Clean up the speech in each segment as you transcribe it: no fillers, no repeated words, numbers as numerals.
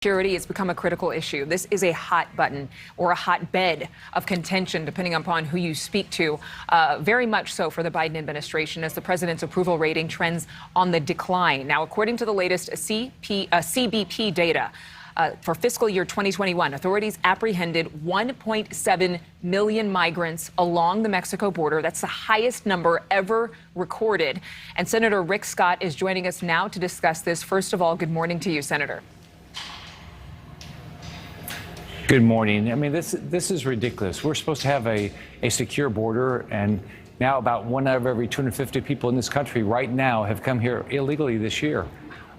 Security has become a critical issue. This is a hot button or a hotbed of contention, depending upon who you speak to, very much so for the Biden administration, as the president's approval rating trends on the decline. Now, according to the latest CBP data, for fiscal year 2021, authorities apprehended 1.7 million migrants along the Mexico border. That's the highest number ever recorded. And Senator Rick Scott is joining us now to discuss this. First of all, good morning to you, Senator. Good morning. I mean, this is ridiculous. We're supposed to have a secure border, and now about 1 out of every 250 people in this country right now have come here illegally this year.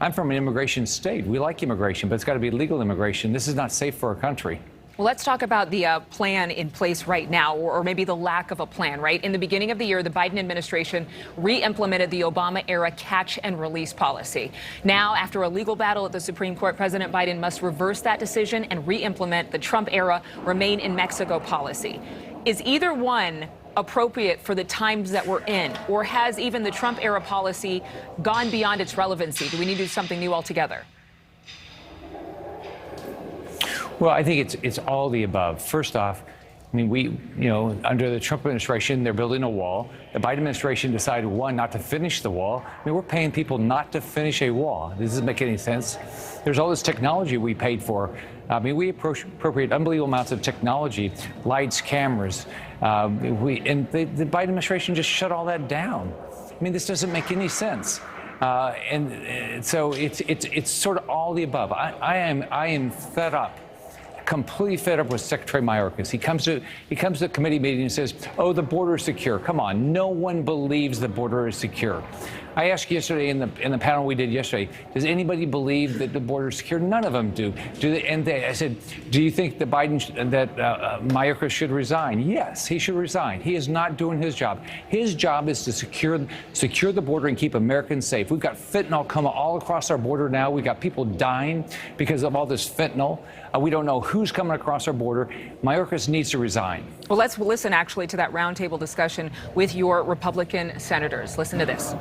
I'm from an immigration state. We like immigration, but it's got to be legal immigration. This is not safe for our country. Well, let's talk about the plan in place right now, or maybe the lack of a plan, right? In the beginning of the year, the Biden administration re-implemented the Obama-era catch and release policy. Now, after a legal battle at the Supreme Court, President Biden must reverse that decision and re-implement the Trump-era remain in Mexico policy. Is either one appropriate for the times that we're in, or has even the Trump-era policy gone beyond its relevancy? Do we need to do something new altogether? Well, I think it's all the above. First off, I mean, under the Trump administration, they're building a wall. The Biden administration decided, one, not to finish the wall. I mean, we're paying people not to finish a wall. This doesn't make any sense. There's all this technology we paid for. I mean, we appropriate unbelievable amounts of technology, lights, cameras. And the Biden administration just shut all that down. I mean, this doesn't make any sense. And so it's sort of all the above. I am fed up. Completely fed up with Secretary Mayorkas. He comes to the committee meeting and says, "Oh, the border is secure." Come on, no one believes the border is secure. I asked yesterday in the panel we did yesterday, does anybody believe that the border is secure? None of them do. I said, do you think that Mayorkas should resign? Yes, he should resign. He is not doing his job. His job is to secure the border and keep Americans safe. We've got fentanyl coming all across our border now. We've got people dying because of all this fentanyl. We don't know who's coming across our border. Mayorkas needs to resign. Well, let's listen actually to that roundtable discussion with your Republican senators. Listen to this.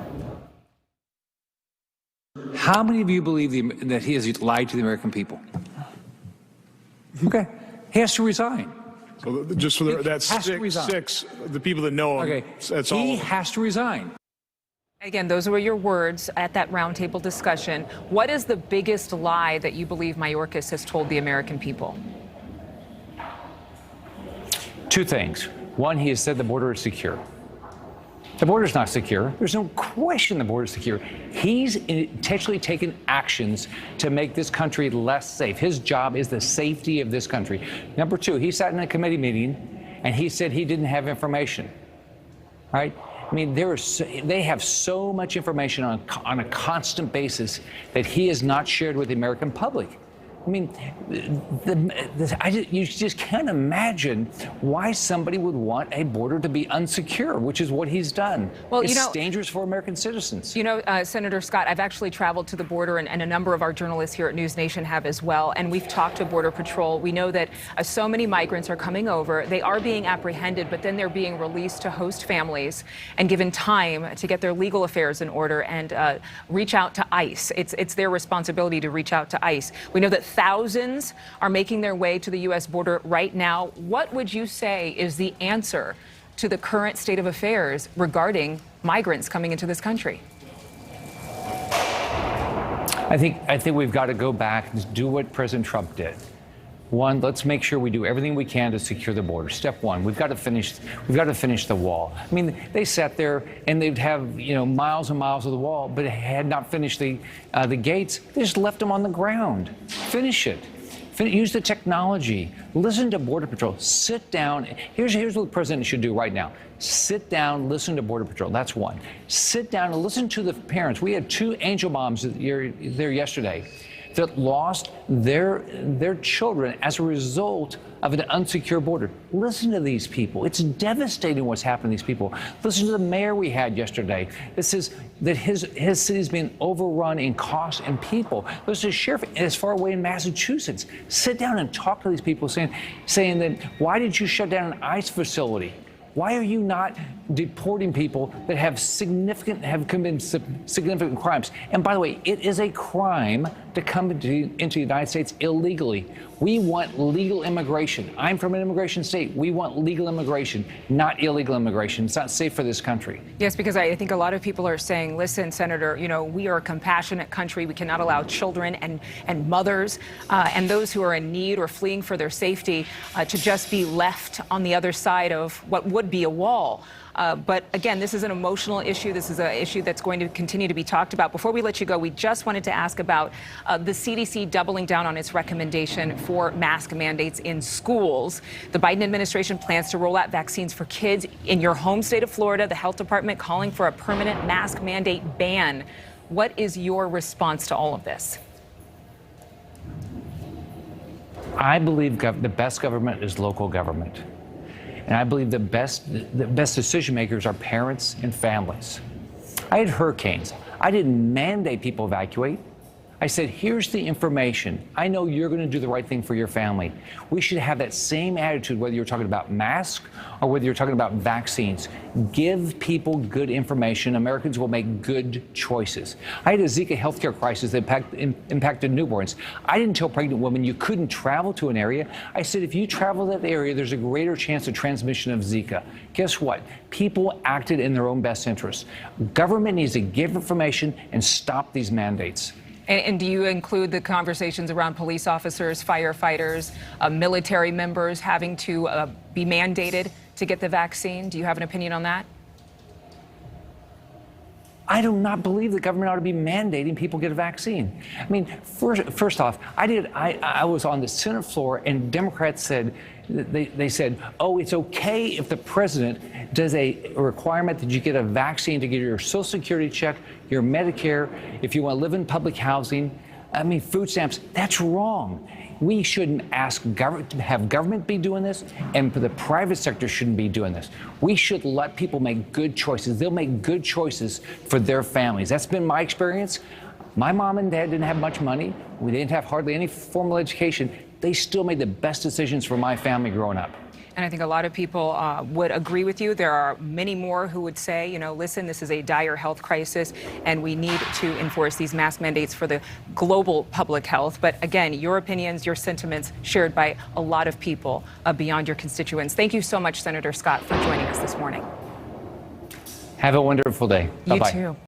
How many of you believe that he has lied to the American people? Okay. He has to resign. So just for that's six, the people that know him, okay. That's all. He has to resign. Again, those were your words at that roundtable discussion. What is the biggest lie that you believe Mayorkas has told the American people? Two things. One, he has said the border is secure. The border is not secure. There's no question the border is secure. He's intentionally taken actions to make this country less safe. His job is the safety of this country. Number two, he sat in a committee meeting and he said he didn't have information. Right? I mean, they have so much information on a constant basis that he has not shared with the American public. I mean, you just can't imagine why somebody would want a border to be unsecure, which is what he's done. Well, it's dangerous for American citizens. You know, Senator Scott, I've actually traveled to the border, and a number of our journalists here at NewsNation have as well, and we've talked to Border Patrol. We know that so many migrants are coming over. They are being apprehended, but then they're being released to host families and given time to get their legal affairs in order and reach out to ICE. It's their responsibility to reach out to ICE. We know that thousands are making their way to the U.S. border right now. What would you say is the answer to the current state of affairs regarding migrants coming into this country? I think we've got to go back and do what President Trump did. One, let's make sure we do everything we can to secure the border. Step one, we've got to finish the wall. I mean, they sat there and they'd have, miles and miles of the wall, but it had not finished the gates. They just left them on the ground. Finish it. Use the technology. Listen to Border Patrol. Sit down. Here's what the president should do right now. Sit down, listen to Border Patrol. That's one. Sit down and listen to the parents. We had 2 angel moms there yesterday that lost their children as a result of an unsecure border. Listen to these people. It's devastating what's happened to these people. Listen to the mayor we had yesterday. This is that his city's being overrun in cost and people. Listen to the sheriff as far away in Massachusetts. Sit down and talk to these people saying that, why did you shut down an ICE facility? Why are you not deporting people that have committed significant crimes. And by the way, it is a crime to come into the United States illegally. We want legal immigration. I'm from an immigration state. We want legal immigration, not illegal immigration. It's not safe for this country. Yes, because I think a lot of people are saying, listen, Senator, you know, we are a compassionate country. We cannot allow children and mothers and those who are in need or fleeing for their safety to just be left on the other side of what would be a wall. But again, this is an emotional issue. This is an issue that's going to continue to be talked about. Before we let you go, we just wanted to ask about the CDC doubling down on its recommendation for mask mandates in schools. The Biden administration plans to roll out vaccines for kids. In your home state of Florida, the health department calling for a permanent mask mandate ban. What is your response to all of this? I believe the best government is local government. And I believe the best decision makers are parents and families. I had hurricanes. I didn't mandate people evacuate. I said, here's the information. I know you're going to do the right thing for your family. We should have that same attitude, whether you're talking about masks or whether you're talking about vaccines. Give people good information. Americans will make good choices. I had a Zika healthcare crisis that impacted newborns. I didn't tell pregnant women you couldn't travel to an area. I said, if you travel to that area, there's a greater chance of transmission of Zika. Guess what? People acted in their own best interest. Government needs to give information and stop these mandates. And do you include the conversations around police officers, firefighters, military members having to be mandated to get the vaccine? Do you have an opinion on that? I do not believe the government ought to be mandating people get a vaccine. I mean, first off, I was on the Senate floor and Democrats said, they said, oh, it's okay if the president does a requirement that you get a vaccine to get your Social Security check, your Medicare, if you want to live in public housing, I mean, food stamps. That's wrong. We shouldn't ask government to have government be doing this, and the private sector shouldn't be doing this. We should let people make good choices. They'll make good choices for their families. That's been my experience. My mom and dad didn't have much money. We didn't have hardly any formal education. They still made the best decisions for my family growing up. And I think a lot of people would agree with you. There are many more who would say, you know, listen, this is a dire health crisis and we need to enforce these mask mandates for the global public health. But again, your opinions, your sentiments shared by a lot of people beyond your constituents. Thank you so much, Senator Scott, for joining us this morning. Have a wonderful day. Bye-bye. You too.